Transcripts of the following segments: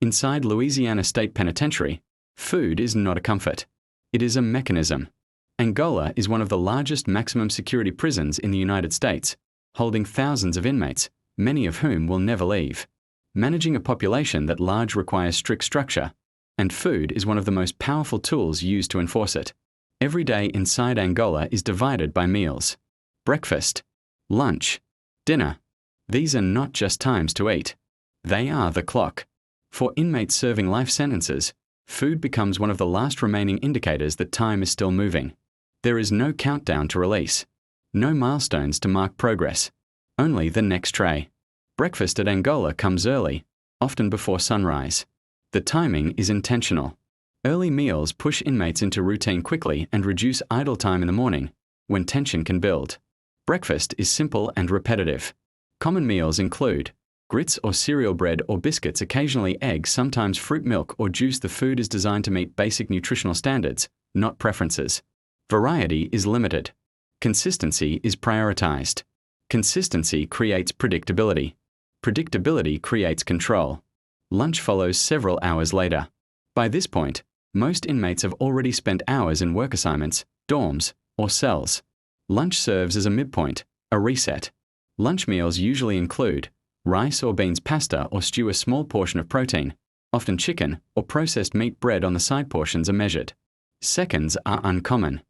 Inside Louisiana State Penitentiary, food is not a comfort. It is a mechanism. Angola is one of the largest maximum security prisons in the United States, holding thousands of inmates, many of whom will never leave. Managing a population that large requires strict structure, and food is one of the most powerful tools used to enforce it. Every day inside Angola is divided by meals. Breakfast, lunch, dinner. These are not just times to eat. They are the clock. For inmates serving life sentences, food becomes one of the last remaining indicators that time is still moving. There is no countdown to release. No milestones to mark progress. Only the next tray. Breakfast at Angola comes early, often before sunrise. The timing is intentional. Early meals push inmates into routine quickly and reduce idle time in the morning, when tension can build. Breakfast is simple and repetitive. Common meals include grits or cereal bread or biscuits, occasionally eggs, sometimes fruit, milk, or juice. The food is designed to meet basic nutritional standards, not preferences. Variety is limited. Consistency is prioritized. Consistency creates predictability. Predictability creates control. Lunch follows several hours later. By this point, most inmates have already spent hours in work assignments, dorms, or cells. Lunch serves as a midpoint, a reset. Lunch meals usually include rice or beans, pasta or stew, a small portion of protein, often chicken or processed meat. Bread on the side portions are measured. Seconds are uncommon.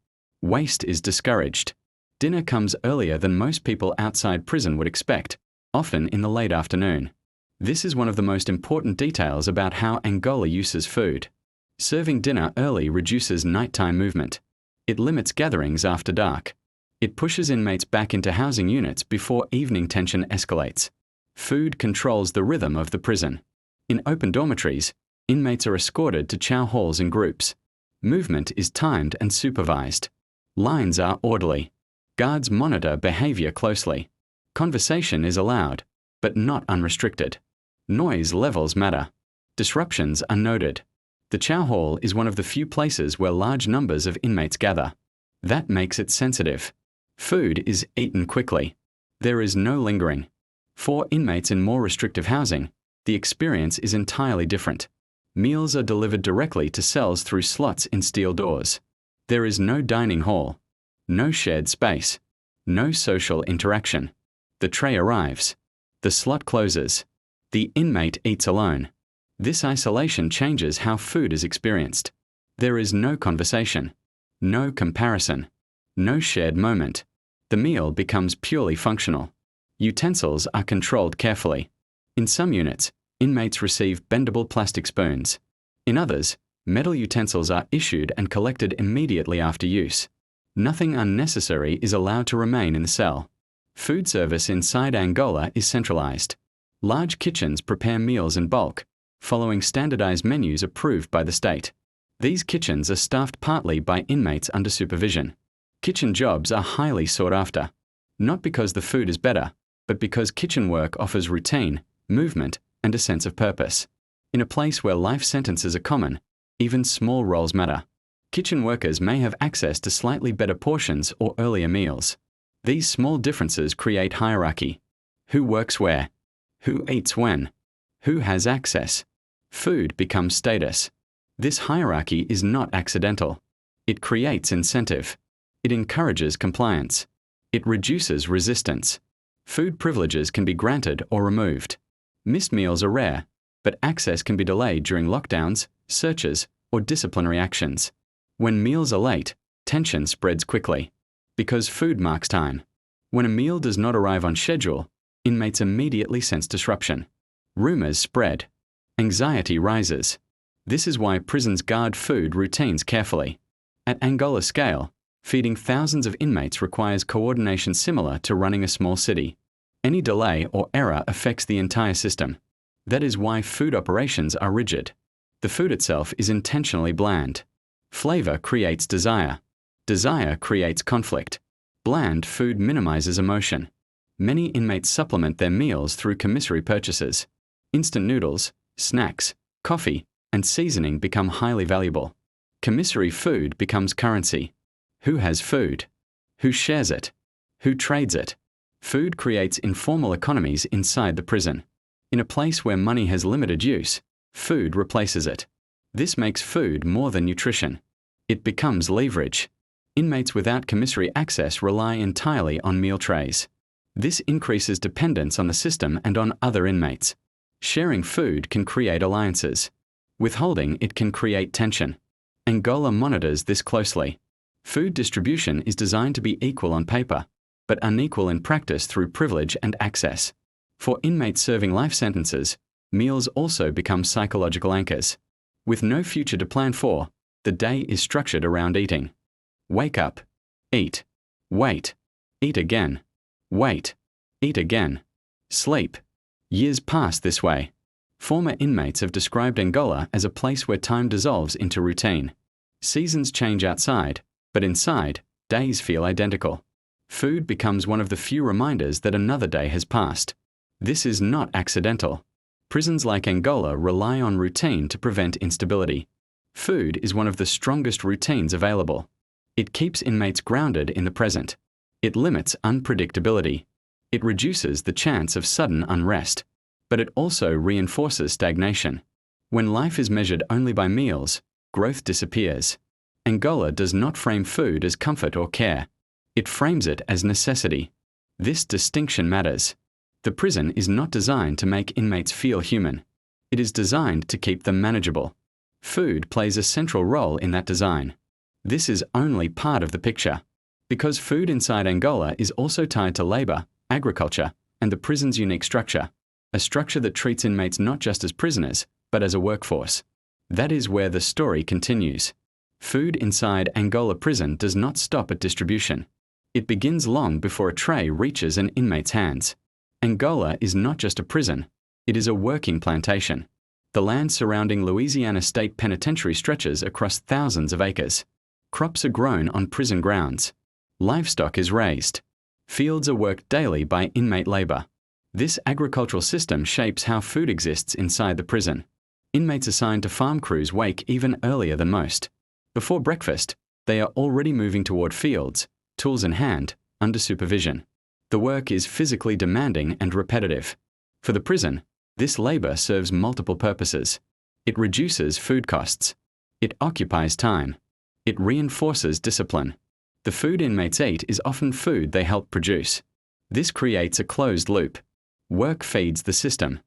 Waste is discouraged. Dinner comes earlier than most people outside prison would expect, often in the late afternoon. This is one of the most important details about how Angola uses food. Serving dinner early reduces nighttime movement. It limits gatherings after dark. It pushes inmates back into housing units before evening tension escalates. Food controls the rhythm of the prison. In open dormitories, inmates are escorted to chow halls in groups. Movement is timed and supervised. Lines are orderly. Guards monitor behavior closely. Conversation is allowed, but not unrestricted. Noise levels matter. Disruptions are noted. The chow hall is one of the few places where large numbers of inmates gather. That makes it sensitive. Food is eaten quickly. There is no lingering. For inmates in more restrictive housing, the experience is entirely different. Meals are delivered directly to cells through slots in steel doors. There is no dining hall. No shared space. No social interaction. The tray arrives. The slot closes. The inmate eats alone. This isolation changes how food is experienced. There is no conversation. No comparison. No shared moment. The meal becomes purely functional. Utensils are controlled carefully. In some units, inmates receive bendable plastic spoons. In others, metal utensils are issued and collected immediately after use. Nothing unnecessary is allowed to remain in the cell. Food service inside Angola is centralized. Large kitchens prepare meals in bulk, following standardized menus approved by the state. These kitchens are staffed partly by inmates under supervision. Kitchen jobs are highly sought after, not because the food is better, but because kitchen work offers routine, movement, and a sense of purpose. In a place where life sentences are common, even small roles matter. Kitchen workers may have access to slightly better portions or earlier meals. These small differences create hierarchy. Who works where? Who eats when? Who has access? Food becomes status. This hierarchy is not accidental. It creates incentive. It encourages compliance. It reduces resistance. Food privileges can be granted or removed. Missed meals are rare, but access can be delayed during lockdowns, searches, or disciplinary actions. When meals are late, tension spreads quickly. Because food marks time. When a meal does not arrive on schedule, inmates immediately sense disruption. Rumors spread. Anxiety rises. This is why prisons guard food routines carefully. At Angola scale, feeding thousands of inmates requires coordination similar to running a small city. Any delay or error affects the entire system. That is why food operations are rigid. The food itself is intentionally bland. Flavor creates desire. Desire creates conflict. Bland food minimizes emotion. Many inmates supplement their meals through commissary purchases. Instant noodles, snacks, coffee, and seasoning become highly valuable. Commissary food becomes currency. Who has food? Who shares it? Who trades it? Food creates informal economies inside the prison. In a place where money has limited use, Food replaces it. This makes food more than nutrition. It becomes leverage. Inmates without commissary access rely entirely on meal trays. This increases dependence on the system and on other inmates. Sharing food can create alliances. Withholding it can create tension. Angola monitors this closely. Food distribution is designed to be equal on paper, but unequal in practice through privilege and access. For inmates serving life sentences, meals also become psychological anchors. With no future to plan for, the day is structured around eating. Wake up, eat, wait, eat again, wait, eat again, sleep. Years pass this way. Former inmates have described Angola as a place where time dissolves into routine. Seasons change outside, but inside, days feel identical. Food becomes one of the few reminders that another day has passed. This is not accidental. Prisons like Angola rely on routine to prevent instability. Food is one of the strongest routines available. It keeps inmates grounded in the present. It limits unpredictability. It reduces the chance of sudden unrest. But it also reinforces stagnation. When life is measured only by meals, growth disappears. Angola does not frame food as comfort or care. It frames it as necessity. This distinction matters. The prison is not designed to make inmates feel human. It is designed to keep them manageable. Food plays a central role in that design. This is only part of the picture. Because food inside Angola is also tied to labor, agriculture, and the prison's unique structure, a structure that treats inmates not just as prisoners, but as a workforce. That is where the story continues. Food inside Angola prison does not stop at distribution. It begins long before a tray reaches an inmate's hands. Angola is not just a prison, it is a working plantation. The land surrounding Louisiana State Penitentiary stretches across thousands of acres. Crops are grown on prison grounds. Livestock is raised. Fields are worked daily by inmate labor. This agricultural system shapes how food exists inside the prison. Inmates assigned to farm crews wake even earlier than most. Before breakfast, they are already moving toward fields, tools in hand, under supervision. The work is physically demanding and repetitive. For the prison, this labor serves multiple purposes. It reduces food costs. It occupies time. It reinforces discipline. The food inmates eat is often food they help produce. This creates a closed loop. Work feeds the system.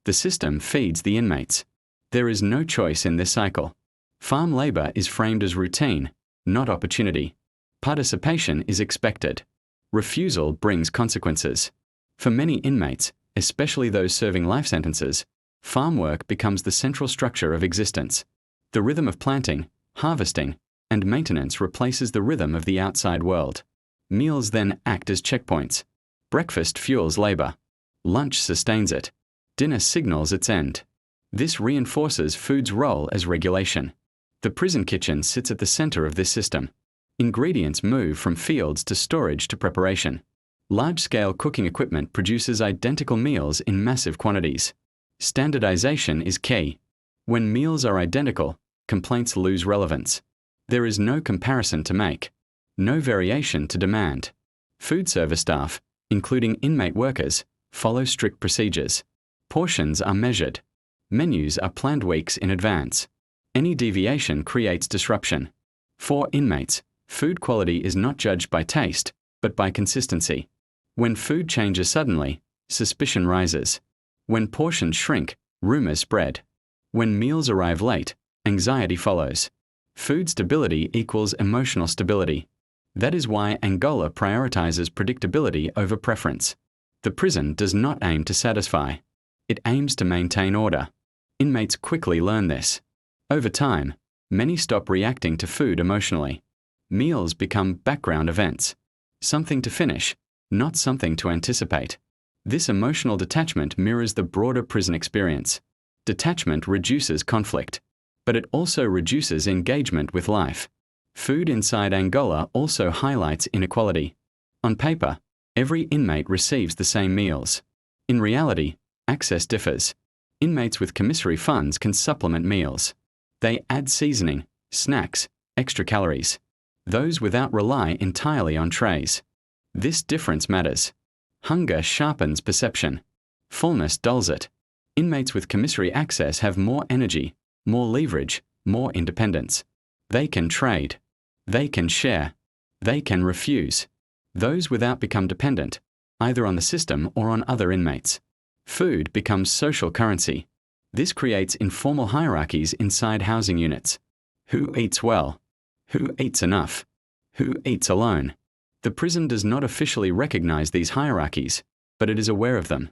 The system feeds the inmates. There is no choice in this cycle. Farm labor is framed as routine, not opportunity. Participation is expected. Refusal brings consequences. For many inmates, especially those serving life sentences, farm work becomes the central structure of existence. The rhythm of planting, harvesting, and maintenance replaces the rhythm of the outside world. Meals then act as checkpoints. Breakfast fuels labor. Lunch sustains it. Dinner signals its end. This reinforces food's role as regulation. The prison kitchen sits at the center of this system. Ingredients move from fields to storage to preparation. Large-scale cooking equipment produces identical meals in massive quantities. Standardization is key. When meals are identical, complaints lose relevance. There is no comparison to make, no variation to demand. Food service staff, including inmate workers, follow strict procedures. Portions are measured. Menus are planned weeks in advance. Any deviation creates disruption. For inmates, food quality is not judged by taste, but by consistency. When food changes suddenly, suspicion rises. When portions shrink, rumors spread. When meals arrive late, anxiety follows. Food stability equals emotional stability. That is why Angola prioritizes predictability over preference. The prison does not aim to satisfy. It aims to maintain order. Inmates quickly learn this. Over time, many stop reacting to food emotionally. Meals become background events. Something to finish, not something to anticipate. This emotional detachment mirrors the broader prison experience. Detachment reduces conflict, but it also reduces engagement with life. Food inside Angola also highlights inequality. On paper, every inmate receives the same meals. In reality, access differs. Inmates with commissary funds can supplement meals. They add seasoning, snacks, extra calories. Those without rely entirely on trays. This difference matters. Hunger sharpens perception. Fullness dulls it. Inmates with commissary access have more energy, more leverage, more independence. They can trade. They can share. They can refuse. Those without become dependent, either on the system or on other inmates. Food becomes social currency. This creates informal hierarchies inside housing units. Who eats well? Who eats enough? Who eats alone? The prison does not officially recognize these hierarchies, but it is aware of them.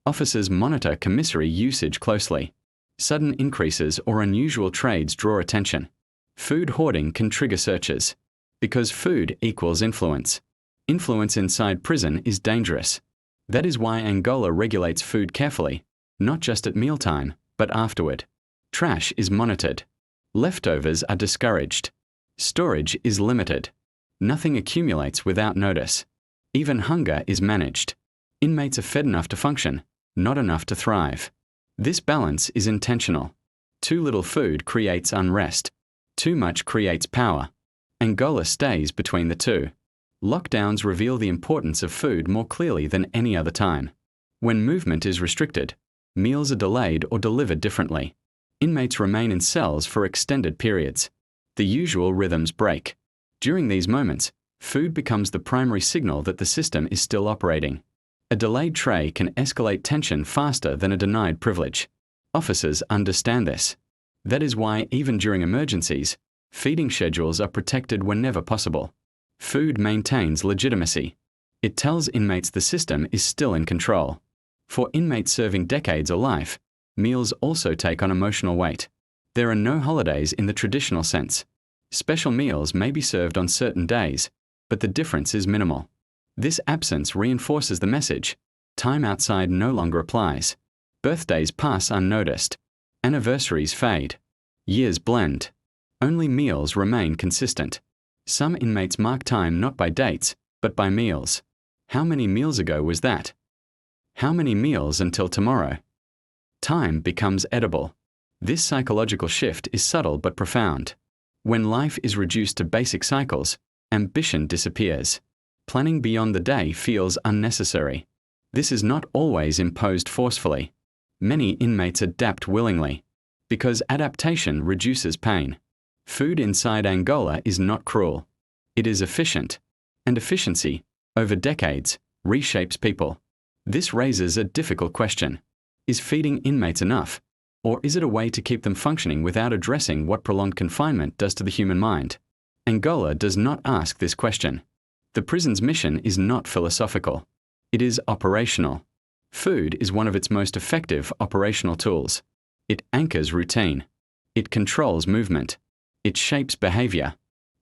Officers monitor commissary usage closely. Sudden increases or unusual trades draw attention. Food hoarding can trigger searches. Because food equals influence. Influence inside prison is dangerous. That is why Angola regulates food carefully, not just at mealtime, but afterward. Trash is monitored. Leftovers are discouraged. Storage is limited. Nothing accumulates without notice. Even hunger is managed. Inmates are fed enough to function, not enough to thrive. This balance is intentional. Too little food creates unrest. Too much creates power. Angola stays between the two. Lockdowns reveal the importance of food more clearly than any other time. When movement is restricted, meals are delayed or delivered differently. Inmates remain in cells for extended periods. The usual rhythms break. During these moments, food becomes the primary signal that the system is still operating. A delayed tray can escalate tension faster than a denied privilege. Officers understand this. That is why, even during emergencies, feeding schedules are protected whenever possible. Food maintains legitimacy. It tells inmates the system is still in control. For inmates serving decades or life, meals also take on emotional weight. There are no holidays in the traditional sense. Special meals may be served on certain days, but the difference is minimal. This absence reinforces the message. Time outside no longer applies. Birthdays pass unnoticed. Anniversaries fade. Years blend. Only meals remain consistent. Some inmates mark time not by dates, but by meals. How many meals ago was that? How many meals until tomorrow? Time becomes edible. This psychological shift is subtle but profound. When life is reduced to basic cycles, ambition disappears. Planning beyond the day feels unnecessary. This is not always imposed forcefully. Many inmates adapt willingly, because adaptation reduces pain. Food inside Angola is not cruel. It is efficient. And efficiency, over decades, reshapes people. This raises a difficult question. Is feeding inmates enough? Or is it a way to keep them functioning without addressing what prolonged confinement does to the human mind? Angola does not ask this question. The prison's mission is not philosophical. It is operational. Food is one of its most effective operational tools. It anchors routine. It controls movement. It shapes behavior.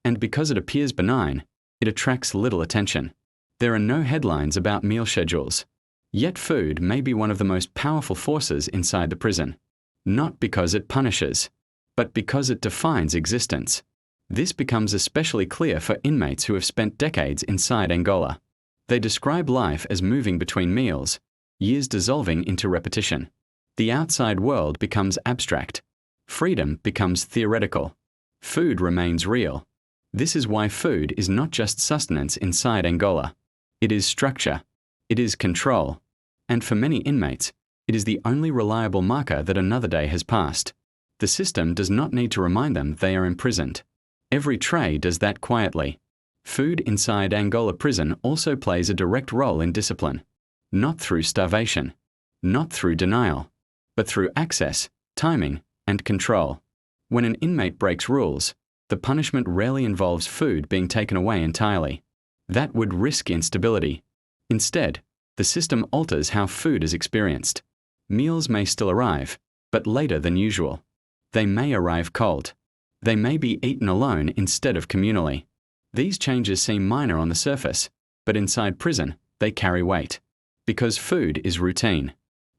And because it appears benign, it attracts little attention. There are no headlines about meal schedules. Yet food may be one of the most powerful forces inside the prison. Not because it punishes, but because it defines existence. This becomes especially clear for inmates who have spent decades inside Angola. They describe life as moving between meals, years dissolving into repetition. The outside world becomes abstract. Freedom becomes theoretical. Food remains real. This is why food is not just sustenance inside Angola. It is structure. It is control. And for many inmates, it is the only reliable marker that another day has passed. The system does not need to remind them they are imprisoned. Every tray does that quietly. Food inside Angola prison also plays a direct role in discipline. Not through starvation, not through denial, but through access, timing, and control. When an inmate breaks rules, the punishment rarely involves food being taken away entirely. That would risk instability. Instead, the system alters how food is experienced. Meals may still arrive, but later than usual. They may arrive cold. They may be eaten alone instead of communally. These changes seem minor on the surface, but inside prison, they carry weight. Because food is routine.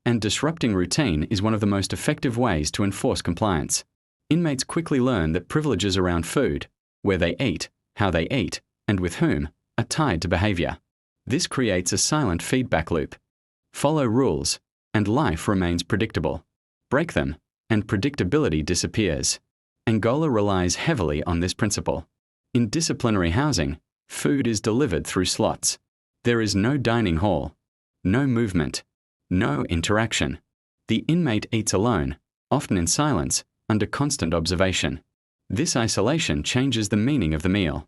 And disrupting routine is one of the most effective ways to enforce compliance. Inmates quickly learn that privileges around food, where they eat, how they eat, and with whom, are tied to behavior. This creates a silent feedback loop. Follow rules, and life remains predictable. Break them, and predictability disappears. Angola relies heavily on this principle. In disciplinary housing, food is delivered through slots. There is no dining hall, no movement, no interaction. The inmate eats alone, often in silence, under constant observation. This isolation changes the meaning of the meal.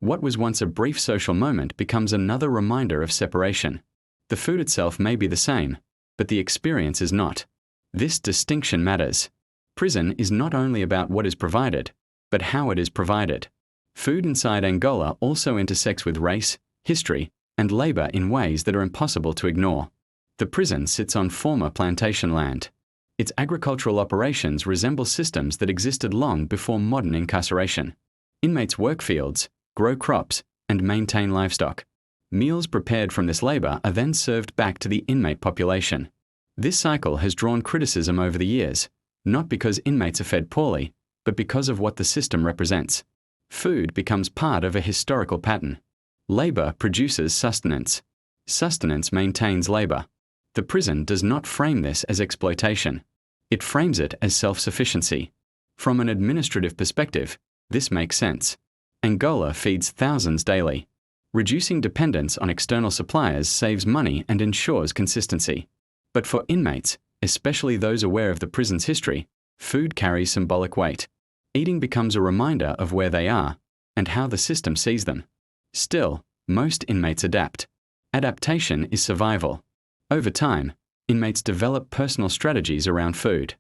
What was once a brief social moment becomes another reminder of separation. The food itself may be the same, but the experience is not. This distinction matters. Prison is not only about what is provided, but how it is provided. Food inside Angola also intersects with race, history, and labor in ways that are impossible to ignore. The prison sits on former plantation land. Its agricultural operations resemble systems that existed long before modern incarceration. Inmates work fields, grow crops, and maintain livestock. Meals prepared from this labor are then served back to the inmate population. This cycle has drawn criticism over the years, not because inmates are fed poorly, but because of what the system represents. Food becomes part of a historical pattern. Labor produces sustenance. Sustenance maintains labor. The prison does not frame this as exploitation. It frames it as self-sufficiency. From an administrative perspective, this makes sense. Angola feeds thousands daily. Reducing dependence on external suppliers saves money and ensures consistency. But for inmates, especially those aware of the prison's history, food carries symbolic weight. Eating becomes a reminder of where they are and how the system sees them. Still, most inmates adapt. Adaptation is survival. Over time, inmates develop personal strategies around food.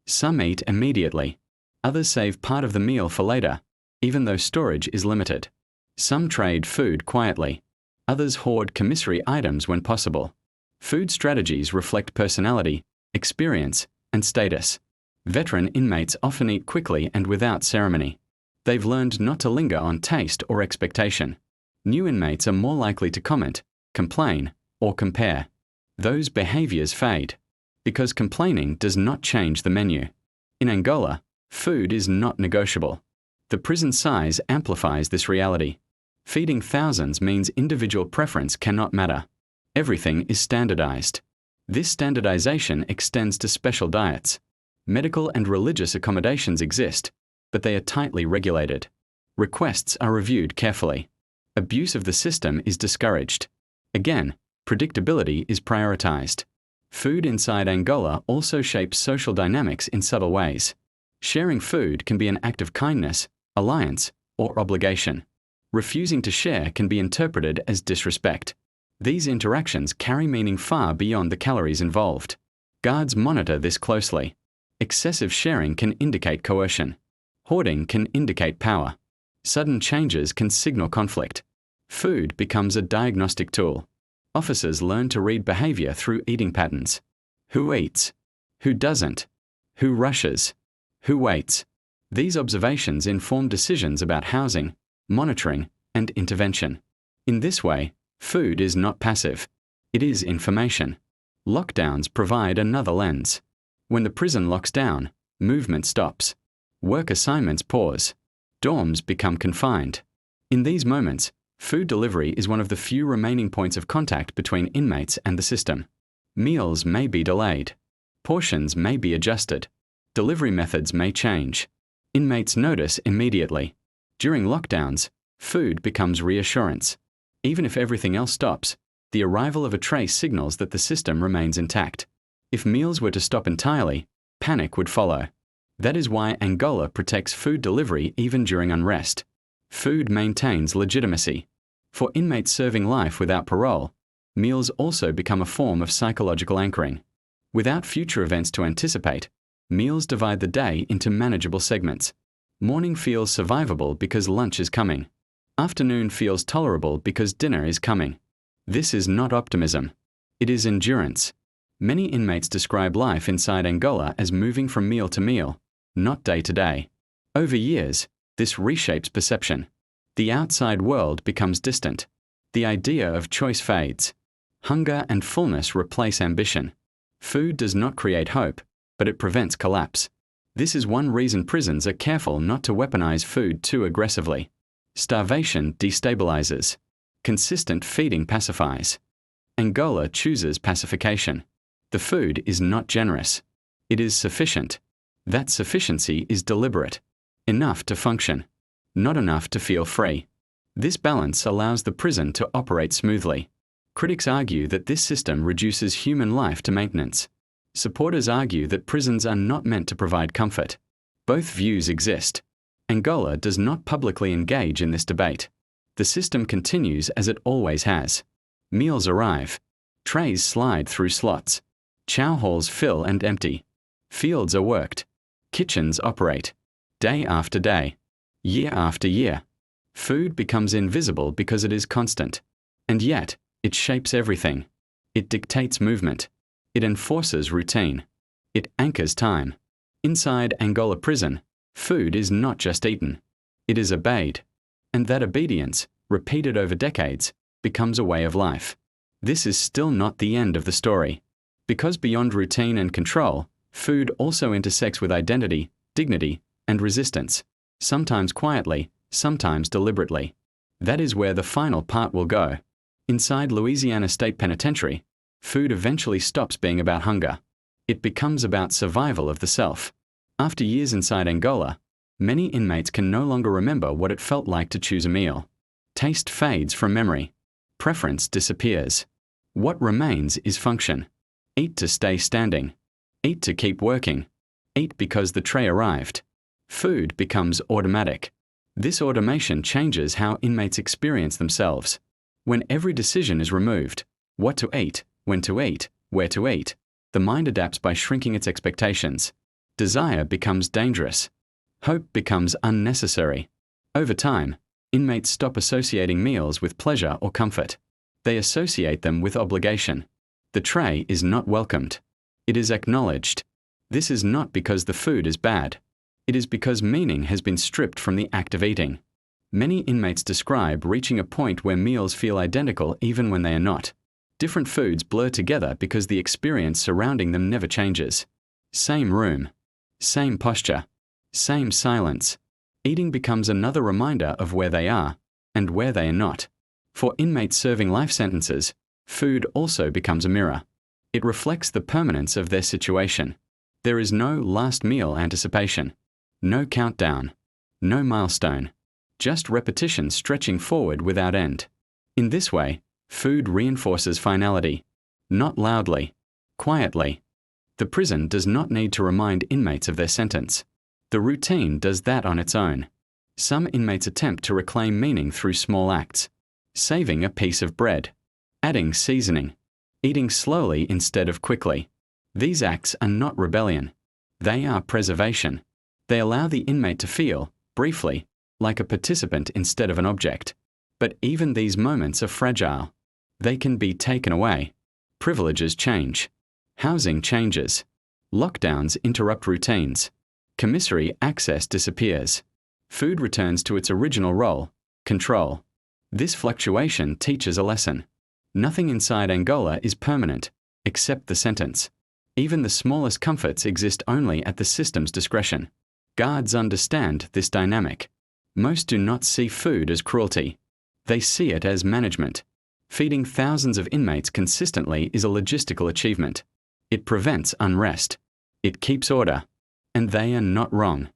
Some eat immediately. Others save part of the meal for later, even though storage is limited. Some trade food quietly. Others hoard commissary items when possible. Food strategies reflect personality, experience, and status. Veteran inmates often eat quickly and without ceremony. They've learned not to linger on taste or expectation. New inmates are more likely to comment, complain, or compare. Those behaviors fade, because complaining does not change the menu. In Angola, food is not negotiable. The prison size amplifies this reality. Feeding thousands means individual preference cannot matter. Everything is standardized. This standardization extends to special diets. Medical and religious accommodations exist, but they are tightly regulated. Requests are reviewed carefully. Abuse of the system is discouraged. Again, predictability is prioritized. Food inside Angola also shapes social dynamics in subtle ways. Sharing food can be an act of kindness, alliance, or obligation. Refusing to share can be interpreted as disrespect. These interactions carry meaning far beyond the calories involved. Guards monitor this closely. Excessive sharing can indicate coercion. Hoarding can indicate power. Sudden changes can signal conflict. Food becomes a diagnostic tool. Officers learn to read behavior through eating patterns. Who eats? Who doesn't? Who rushes? Who waits? These observations inform decisions about housing, monitoring, and intervention. In this way, food is not passive. It is information. Lockdowns provide another lens. When the prison locks down, movement stops. Work assignments pause. Dorms become confined. In these moments, food delivery is one of the few remaining points of contact between inmates and the system. Meals may be delayed. Portions may be adjusted. Delivery methods may change. Inmates notice immediately. During lockdowns, food becomes reassurance. Even if everything else stops, the arrival of a tray signals that the system remains intact. If meals were to stop entirely, panic would follow. That is why Angola protects food delivery even during unrest. Food maintains legitimacy. For inmates serving life without parole, meals also become a form of psychological anchoring. Without future events to anticipate, meals divide the day into manageable segments. Morning feels survivable because lunch is coming. Afternoon feels tolerable because dinner is coming. This is not optimism. It is endurance. Many inmates describe life inside Angola as moving from meal to meal, not day to day. Over years, this reshapes perception. The outside world becomes distant. The idea of choice fades. Hunger and fullness replace ambition. Food does not create hope, but it prevents collapse. This is one reason prisons are careful not to weaponize food too aggressively. Starvation destabilizes. Consistent feeding pacifies. Angola chooses pacification. The food is not generous. It is sufficient. That sufficiency is deliberate. Enough to function. Not enough to feel free. This balance allows the prison to operate smoothly. Critics argue that this system reduces human life to maintenance. Supporters argue that prisons are not meant to provide comfort. Both views exist. Angola does not publicly engage in this debate. The system continues as it always has. Meals arrive. Trays slide through slots. Chow halls fill and empty. Fields are worked. Kitchens operate. Day after day. Year after year. Food becomes invisible because it is constant. And yet, it shapes everything. It dictates movement. It enforces routine. It anchors time. Inside Angola prison, food is not just eaten. It is obeyed. And that obedience, repeated over decades, becomes a way of life. This is still not the end of the story. Because beyond routine and control, food also intersects with identity, dignity, and resistance, sometimes quietly, sometimes deliberately. That is where the final part will go. Inside Louisiana State Penitentiary, food eventually stops being about hunger. It becomes about survival of the self. After years inside Angola, many inmates can no longer remember what it felt like to choose a meal. Taste fades from memory. Preference disappears. What remains is function. Eat to stay standing. Eat to keep working. Eat because the tray arrived. Food becomes automatic. This automation changes how inmates experience themselves. When every decision is removed, what to eat, when to eat, where to eat, the mind adapts by shrinking its expectations. Desire becomes dangerous. Hope becomes unnecessary. Over time, inmates stop associating meals with pleasure or comfort. They associate them with obligation. The tray is not welcomed. It is acknowledged. This is not because the food is bad. It is because meaning has been stripped from the act of eating. Many inmates describe reaching a point where meals feel identical even when they are not. Different foods blur together because the experience surrounding them never changes. Same room. Same posture. Same silence. Eating becomes another reminder of where they are and where they are not. For inmates serving life sentences, food also becomes a mirror. It reflects the permanence of their situation. There is no last meal anticipation. No countdown. No milestone. Just repetition stretching forward without end. In this way, food reinforces finality. Not loudly. Quietly. The prison does not need to remind inmates of their sentence. The routine does that on its own. Some inmates attempt to reclaim meaning through small acts. Saving a piece of bread. Adding seasoning. Eating slowly instead of quickly. These acts are not rebellion. They are preservation. They allow the inmate to feel, briefly, like a participant instead of an object. But even these moments are fragile. They can be taken away. Privileges change. Housing changes. Lockdowns interrupt routines. Commissary access disappears. Food returns to its original role, control. This fluctuation teaches a lesson. Nothing inside Angola is permanent, except the sentence. Even the smallest comforts exist only at the system's discretion. Guards understand this dynamic. Most do not see food as cruelty. They see it as management. Feeding thousands of inmates consistently is a logistical achievement. It prevents unrest. It keeps order. And they are not wrong.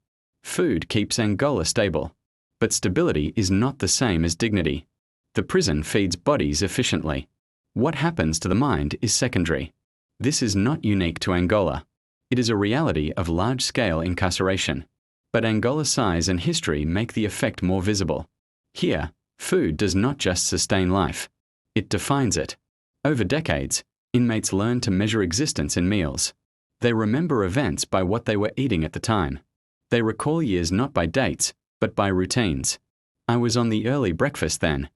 Food keeps Angola stable. But stability is not the same as dignity. The prison feeds bodies efficiently. What happens to the mind is secondary. This is not unique to Angola. It is a reality of large-scale incarceration. But Angola's size and history make the effect more visible. Here, food does not just sustain life. It defines it. Over decades, inmates learn to measure existence in meals. They remember events by what they were eating at the time. They recall years not by dates, but by routines. I was on the early breakfast then.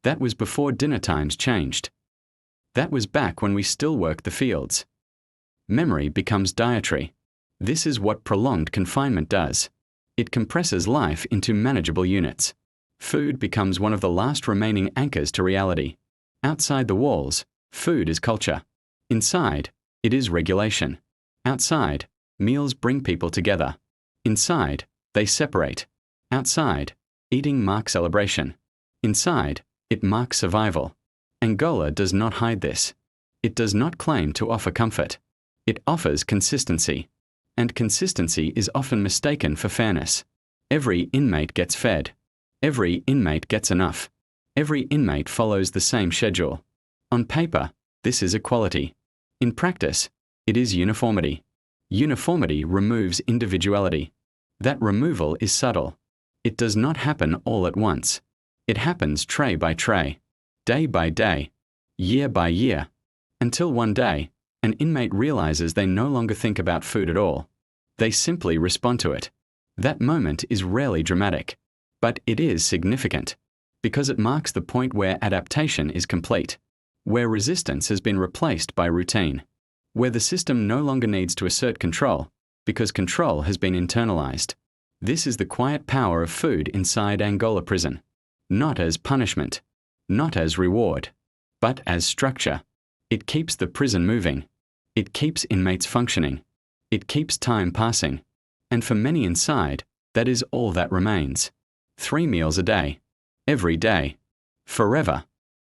That was before dinner times changed. That was back when we still worked the fields. Memory becomes dietary. This is what prolonged confinement does. It compresses life into manageable units. Food becomes one of the last remaining anchors to reality. Outside the walls, food is culture. Inside, it is regulation. Outside, meals bring people together. Inside, they separate. Outside, eating marks celebration. Inside, it marks survival. Angola does not hide this. It does not claim to offer comfort. It offers consistency. And consistency is often mistaken for fairness. Every inmate gets fed. Every inmate gets enough. Every inmate follows the same schedule. On paper, this is equality. In practice, It is uniformity. Uniformity removes individuality. That removal is subtle. It does not happen all at once. It happens tray by tray, day by day, year by year, until one day, an inmate realizes they no longer think about food at all. They simply respond to it. That moment is rarely dramatic, but it is significant, because it marks the point where adaptation is complete, where resistance has been replaced by routine, where the system no longer needs to assert control, because control has been internalized. This is the quiet power of food inside Angola prison, not as punishment, not as reward, but as structure. It keeps the prison moving. It keeps inmates functioning. It keeps time passing. And for many inside, that is all that remains. 3 meals a day. Every day. Forever.